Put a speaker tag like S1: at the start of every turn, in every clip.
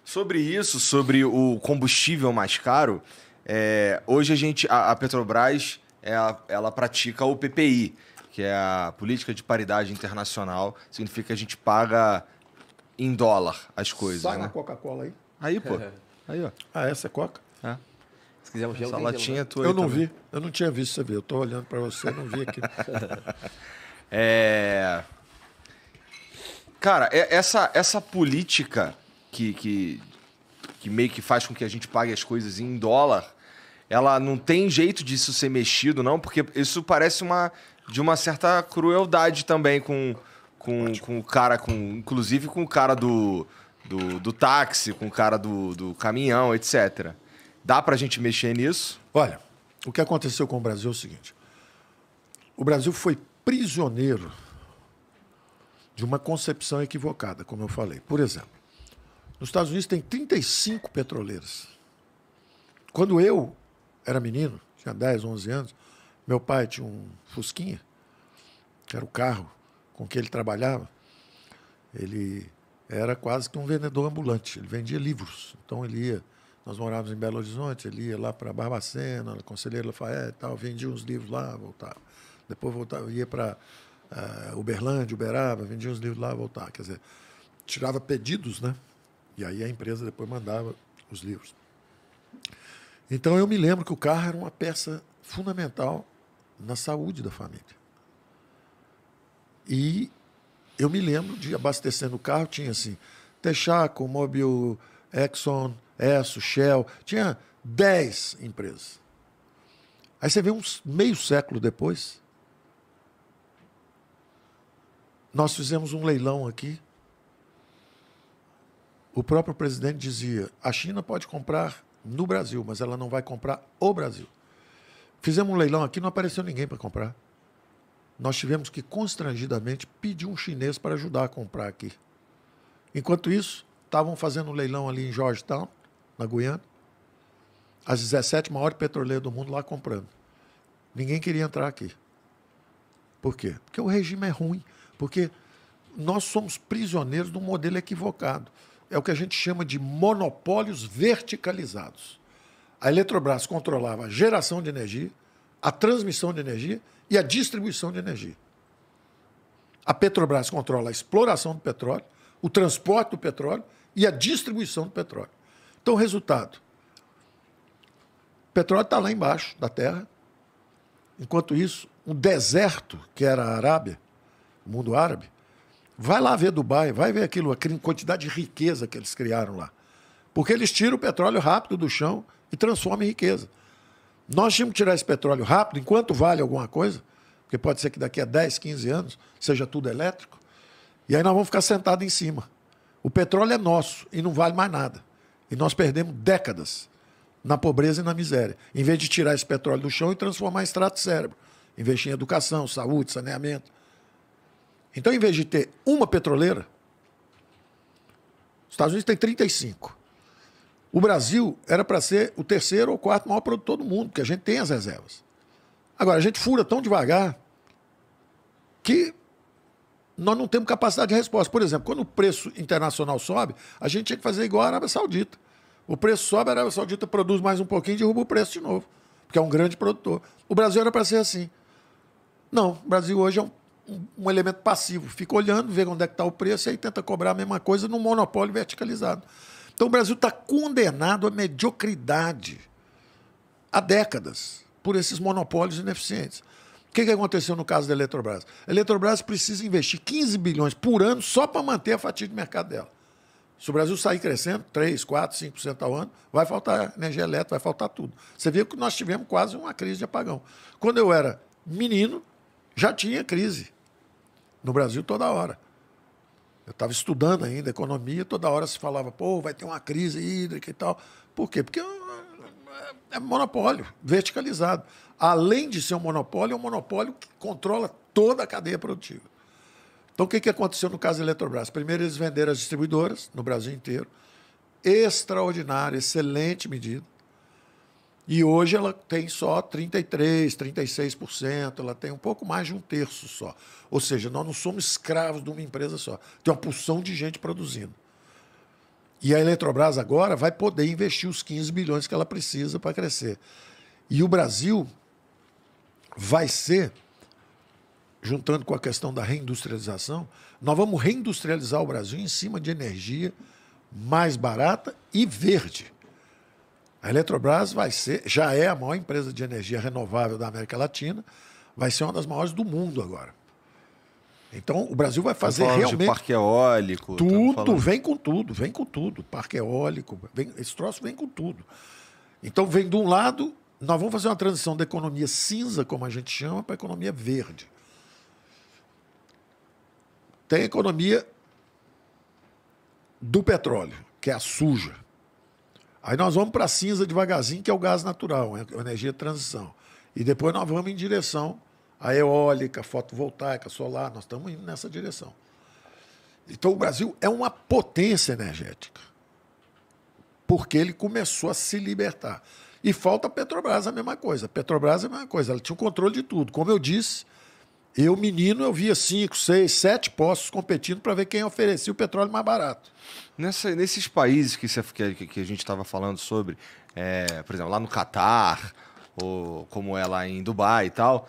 S1: Sobre isso, sobre o combustível mais caro, hoje a Petrobras ela pratica o PPI, que é a Política de Paridade Internacional. Significa que a gente paga em dólar as coisas,
S2: Sai
S1: né?
S2: na Coca-Cola aí.
S1: Aí, pô. Aí, ó.
S2: Ah, essa é Coca?
S1: É.
S3: Se quiser um gelo,
S1: Essa
S3: tem
S1: latinha
S3: gelo,
S1: é
S3: né?
S1: tua
S2: Eu
S1: aí
S2: não
S1: também.
S2: vi. Eu não tinha visto, você viu. Eu tô olhando para você, não vi aqui.
S1: Cara, essa política que meio que faz com que a gente pague as coisas em dólar, ela não tem jeito disso ser mexido, não, porque isso parece de uma certa crueldade também com o cara, inclusive com o cara do táxi, com o cara do caminhão, etc. Dá pra gente mexer nisso?
S2: Olha, o que aconteceu com o Brasil é o seguinte. O Brasil foi prisioneiro de uma concepção equivocada, como eu falei. Por exemplo, nos Estados Unidos tem 35 petroleiras. Quando eu era menino, tinha 10, 11 anos, meu pai tinha um Fusquinha, que era o carro com que ele trabalhava. Ele era quase que um vendedor ambulante, ele vendia livros. Então ele ia, nós morávamos em Belo Horizonte, ele ia lá para Barbacena, Conselheiro Lafayette e tal, vendia uns livros lá, voltava. Depois voltava, ia para Uberlândia, Uberaba, vendia uns livros lá, voltava. Quer dizer, tirava pedidos, né? E aí a empresa depois mandava os livros. Então eu me lembro que o carro era uma peça fundamental na saúde da família. E eu me lembro de abastecendo o carro, tinha assim, Texaco, Mobil, Exxon, Esso, Shell, tinha 10 empresas. Aí você vê uns meio século depois, nós fizemos um leilão aqui. O próprio presidente dizia, a China pode comprar no Brasil, mas ela não vai comprar o Brasil. Fizemos um leilão aqui, não apareceu ninguém para comprar. Nós tivemos que, constrangidamente, pedir um chinês para ajudar a comprar aqui. Enquanto isso, estavam fazendo um leilão ali em Georgetown, na Guiana, as 17 maiores petroleiras do mundo lá comprando. Ninguém queria entrar aqui. Por quê? Porque o regime é ruim. Porque nós somos prisioneiros de um modelo equivocado. É o que a gente chama de monopólios verticalizados. A Eletrobras controlava a geração de energia, a transmissão de energia e a distribuição de energia. A Petrobras controla a exploração do petróleo, o transporte do petróleo e a distribuição do petróleo. Então, o resultado: o petróleo está lá embaixo da terra. Enquanto isso, o deserto, que era a Arábia, o mundo árabe, vai lá ver Dubai, vai ver aquilo, a quantidade de riqueza que eles criaram lá. Porque eles tiram o petróleo rápido do chão e transformam em riqueza. Nós tínhamos que tirar esse petróleo rápido, enquanto vale alguma coisa, porque pode ser que daqui a 10, 15 anos seja tudo elétrico, e aí nós vamos ficar sentados em cima. O petróleo é nosso e não vale mais nada. E nós perdemos décadas na pobreza e na miséria, em vez de tirar esse petróleo do chão e transformar em extrato de cérebro, investir em educação, saúde, saneamento. Então, em vez de ter uma petroleira, os Estados Unidos tem 35. O Brasil era para ser o terceiro ou quarto maior produtor do mundo, porque a gente tem as reservas. Agora, a gente fura tão devagar que nós não temos capacidade de resposta. Por exemplo, quando o preço internacional sobe, a gente tinha que fazer igual a Arábia Saudita. O preço sobe, a Arábia Saudita produz mais um pouquinho e derruba o preço de novo, porque é um grande produtor. O Brasil era para ser assim. Não, o Brasil hoje é um elemento passivo. Fica olhando, vê onde é que está o preço e aí tenta cobrar a mesma coisa num monopólio verticalizado. Então o Brasil está condenado à mediocridade há décadas por esses monopólios ineficientes. O que aconteceu no caso da Eletrobras? A Eletrobras precisa investir 15 bilhões por ano só para manter a fatia de mercado dela. Se o Brasil sair crescendo 3, 4, 5% ao ano, vai faltar energia elétrica, vai faltar tudo. Você viu que nós tivemos quase uma crise de apagão. Quando eu era menino, já tinha crise no Brasil toda hora. Eu estava estudando ainda economia, toda hora se falava, pô, vai ter uma crise hídrica e tal. Por quê? Porque é monopólio, verticalizado. Além de ser um monopólio, é um monopólio que controla toda a cadeia produtiva. Então, o que aconteceu no caso da Eletrobras? Primeiro, eles venderam as distribuidoras no Brasil inteiro. Extraordinária, excelente medida. E hoje ela tem só 33%, 36%, ela tem um pouco mais de um terço só. Ou seja, nós não somos escravos de uma empresa só. Tem uma porção de gente produzindo. E a Eletrobras agora vai poder investir os 15 bilhões que ela precisa para crescer. E o Brasil vai ser, juntando com a questão da reindustrialização, nós vamos reindustrializar o Brasil em cima de energia mais barata e verde. A Eletrobras vai ser, já é a maior empresa de energia renovável da América Latina, vai ser uma das maiores do mundo agora. Então, o Brasil vai fazer realmente...
S1: de parque eólico.
S2: Tudo, vem com tudo, vem com tudo. Parque eólico, esse troço vem com tudo. Então, vem de um lado, nós vamos fazer uma transição da economia cinza, como a gente chama, para a economia verde. Tem a economia do petróleo, que é a suja. Aí nós vamos para a cinza devagarzinho, que é o gás natural, a energia de transição. E depois nós vamos em direção à eólica, fotovoltaica, solar, nós estamos indo nessa direção. Então o Brasil é uma potência energética, porque ele começou a se libertar. E falta a Petrobras a mesma coisa. A Petrobras é a mesma coisa, ela tinha o controle de tudo. Como eu disse, eu via 5, 6, 7 postos competindo para ver quem oferecia o petróleo mais barato.
S1: Nesses países que a gente estava falando sobre, por exemplo, lá no Catar, ou como é lá em Dubai e tal,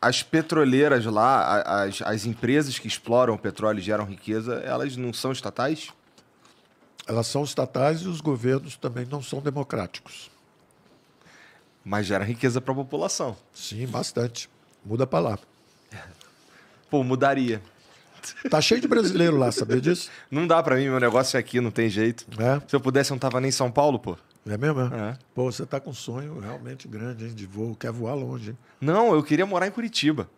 S1: as petroleiras lá, as empresas que exploram o petróleo e geram riqueza, elas não são estatais?
S2: Elas são estatais e os governos também não são democráticos.
S1: Mas geram riqueza para a população.
S2: Sim, bastante. Muda para lá.
S1: Pô, mudaria.
S2: Tá cheio de brasileiro lá, sabia disso?
S1: Não dá para mim, meu negócio é aqui, não tem jeito. Se eu pudesse, eu não tava nem em São Paulo, pô.
S2: É mesmo? Pô, você tá com um sonho realmente grande, hein, de voo, quer voar longe, hein?
S1: Não, eu queria morar em Curitiba.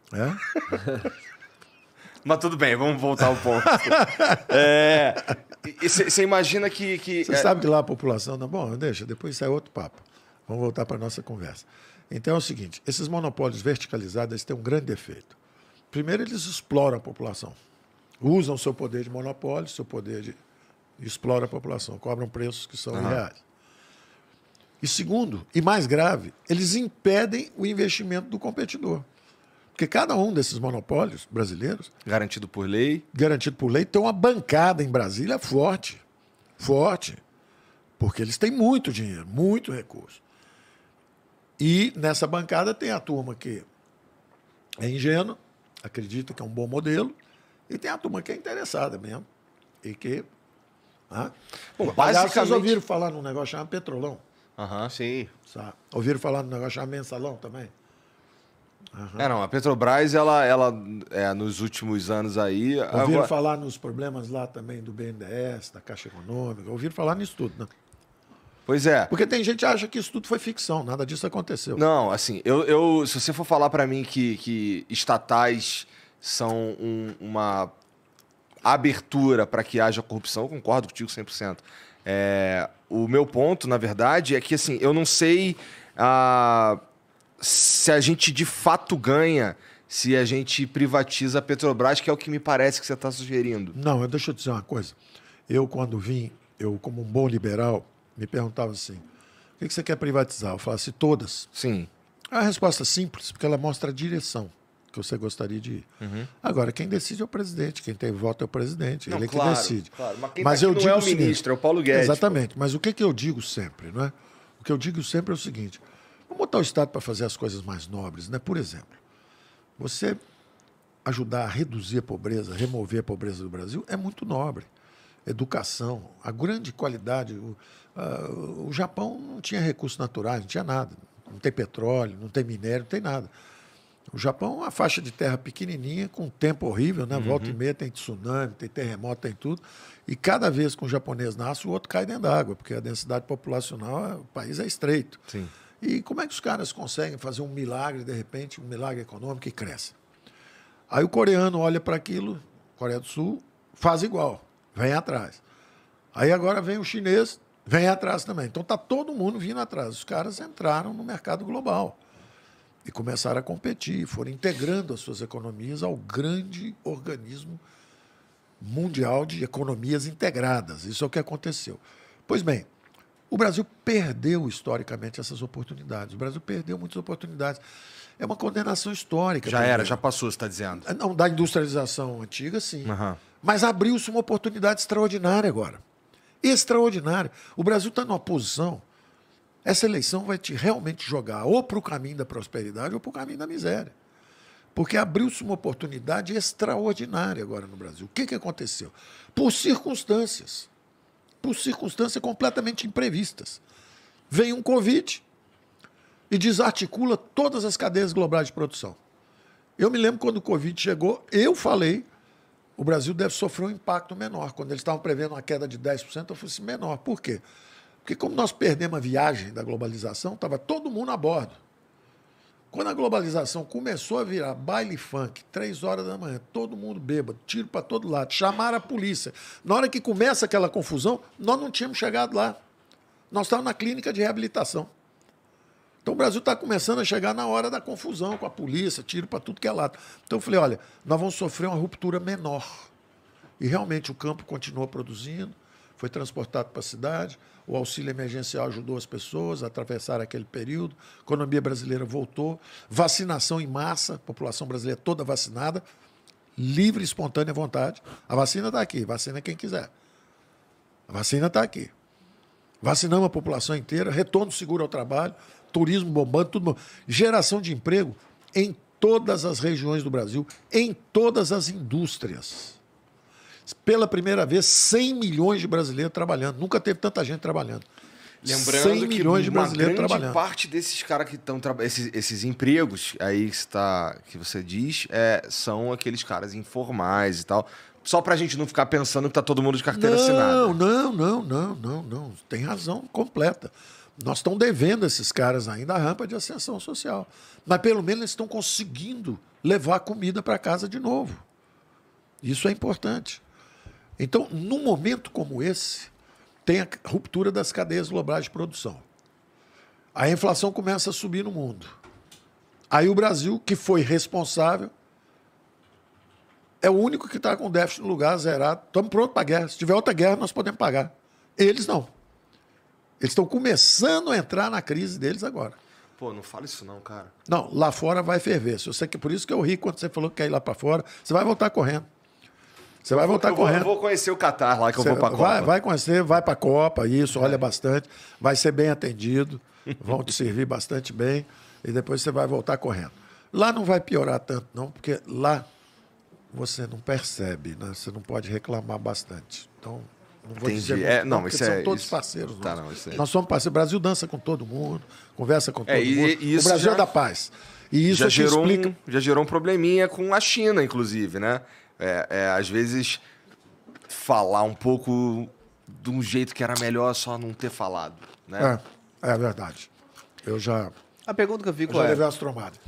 S1: Mas tudo bem, vamos voltar ao ponto. Você imagina que...
S2: Você sabe que lá a população... Não, bom, deixa, depois isso é outro papo. Vamos voltar para a nossa conversa. Então é o seguinte, esses monopólios verticalizados eles têm um grande defeito. Primeiro, eles exploram a população. Usam seu poder de monopólio, seu poder de... exploram a população, cobram preços que são irreais. E segundo, e mais grave, eles impedem o investimento do competidor. Porque cada um desses monopólios brasileiros...
S1: Garantido por lei,
S2: tem uma bancada em Brasília forte. Forte. Porque eles têm muito dinheiro, muito recurso. E nessa bancada tem a turma que é ingênua, acredita que é um bom modelo, e tem a turma que é interessada mesmo. E que...
S1: Bom,
S2: basicamente... Vocês ouviram falar num negócio chamado Petrolão?
S1: Sim.
S2: Sabe? Ouviram falar num negócio chamado Mensalão também?
S1: Não, a Petrobras, ela nos últimos anos aí...
S2: Ouviram falar nos problemas lá também do BNDES, da Caixa Econômica? Ouviram falar nisso tudo, né?
S1: Pois é.
S2: Porque tem gente que acha que isso tudo foi ficção, nada disso aconteceu.
S1: Não, assim, se você for falar para mim que estatais são uma abertura para que haja corrupção, eu concordo contigo 100%. O meu ponto, na verdade, é que assim, eu não sei se a gente de fato ganha se a gente privatiza a Petrobras, que é o que me parece que você está sugerindo.
S2: Não, deixa eu dizer uma coisa. Eu, quando vim, como um bom liberal, me perguntava assim, o que você quer privatizar? Eu falava assim, todas.
S1: Sim.
S2: A resposta é simples, porque ela mostra a direção que você gostaria de ir. Agora, quem decide é o presidente, quem tem voto é o presidente, ele é que decide.
S1: Claro. Mas quem não é o ministro, é o Paulo Guedes.
S2: Exatamente, mas o que eu digo sempre, não é? O que eu digo sempre é o seguinte, vamos botar o Estado para fazer as coisas mais nobres, né? Por exemplo, você ajudar a reduzir a pobreza, remover a pobreza do Brasil é muito nobre. Educação, a grande qualidade. O Japão não tinha recursos naturais, não tinha nada. Não tem petróleo, não tem minério, não tem nada. O Japão é uma faixa de terra pequenininha, com um tempo horrível, né? Volta e meia tem tsunami, tem terremoto, tem tudo. E cada vez que um japonês nasce, o outro cai dentro d'água, porque a densidade populacional, o país é estreito.
S1: Sim.
S2: E como é que os caras conseguem fazer um milagre, de repente, um milagre econômico e cresce? Aí o coreano olha para aquilo, Coreia do Sul, faz igual, vem atrás. Aí agora vem o chinês, vem atrás também. Então está todo mundo vindo atrás. Os caras entraram no mercado global e começaram a competir, foram integrando as suas economias ao grande organismo mundial de economias integradas. Isso é o que aconteceu. Pois bem, o Brasil perdeu historicamente essas oportunidades. O Brasil perdeu muitas oportunidades. É uma condenação histórica.
S1: Já era, já passou, você está dizendo.
S2: Não, da industrialização antiga, sim. Mas abriu-se uma oportunidade extraordinária agora. Extraordinária. O Brasil está numa posição... Essa eleição vai te realmente jogar ou para o caminho da prosperidade ou para o caminho da miséria. Porque abriu-se uma oportunidade extraordinária agora no Brasil. O que aconteceu? Por circunstâncias completamente imprevistas. Vem um Covid e desarticula todas as cadeias globais de produção. Eu me lembro quando o Covid chegou, eu falei, o Brasil deve sofrer um impacto menor. Quando eles estavam prevendo uma queda de 10%, eu falei assim, menor. Por quê? Porque como nós perdemos a viagem da globalização, estava todo mundo a bordo. Quando a globalização começou a virar baile funk, 3 horas da manhã, todo mundo bêbado, tiro para todo lado, chamaram a polícia. Na hora que começa aquela confusão, nós não tínhamos chegado lá. Nós estávamos na clínica de reabilitação. Então o Brasil está começando a chegar na hora da confusão com a polícia, tiro para tudo que é lado. Então eu falei, olha, nós vamos sofrer uma ruptura menor. E realmente o campo continuou produzindo, foi transportado para a cidade, o auxílio emergencial ajudou as pessoas a atravessar aquele período, a economia brasileira voltou, vacinação em massa, a população brasileira toda vacinada, livre e espontânea vontade. A vacina está aqui, vacina quem quiser. A vacina está aqui. Vacinamos a população inteira, retorno seguro ao trabalho, turismo bombando, tudo bom. Geração de emprego em todas as regiões do Brasil, em todas as indústrias. Pela primeira vez, 100 milhões de brasileiros trabalhando. Nunca teve tanta gente trabalhando.
S1: Lembrando
S2: 100
S1: que
S2: milhões de brasileiros trabalhando.
S1: Parte desses caras que estão trabalhando, esses empregos aí que você diz, são aqueles caras informais e tal. Só pra gente não ficar pensando que tá todo mundo de carteira assinada.
S2: Não. Tem razão completa. Nós estamos devendo a esses caras ainda a rampa de ascensão social. Mas pelo menos eles estão conseguindo levar comida para casa de novo. Isso é importante. Então, num momento como esse, tem a ruptura das cadeias globais de produção. A inflação começa a subir no mundo. Aí o Brasil, que foi responsável, é o único que está com déficit no lugar zerado. Estamos prontos para a guerra. Se tiver outra guerra, nós podemos pagar. Eles não. Eles estão começando a entrar na crise deles agora.
S1: Pô, não fala isso não, cara.
S2: Não, lá fora vai ferver. Por isso que eu ri quando você falou que quer ir lá para fora. Você vai voltar correndo. Você vai voltar correndo.
S1: Eu vou conhecer o Catar lá, que eu vou para a Copa.
S2: Vai conhecer, vai para a Copa, isso, olha bastante. Vai ser bem atendido, vão te servir bastante bem e depois você vai voltar correndo. Lá não vai piorar tanto, não, porque lá você não percebe, né? Você não pode reclamar bastante. Então, não vou dizer muito,
S1: não,
S2: porque
S1: isso
S2: são todos parceiros.
S1: Tá, não, isso
S2: Nós somos parceiros. O Brasil dança com todo mundo, conversa com todo mundo. O Brasil é da paz. E isso
S1: já gerou um probleminha com a China, inclusive, né? Às vezes, falar um pouco de um jeito que era melhor só não ter falado, né?
S2: É verdade. Eu já...
S3: A pergunta que eu fico
S2: levei umas tromadas.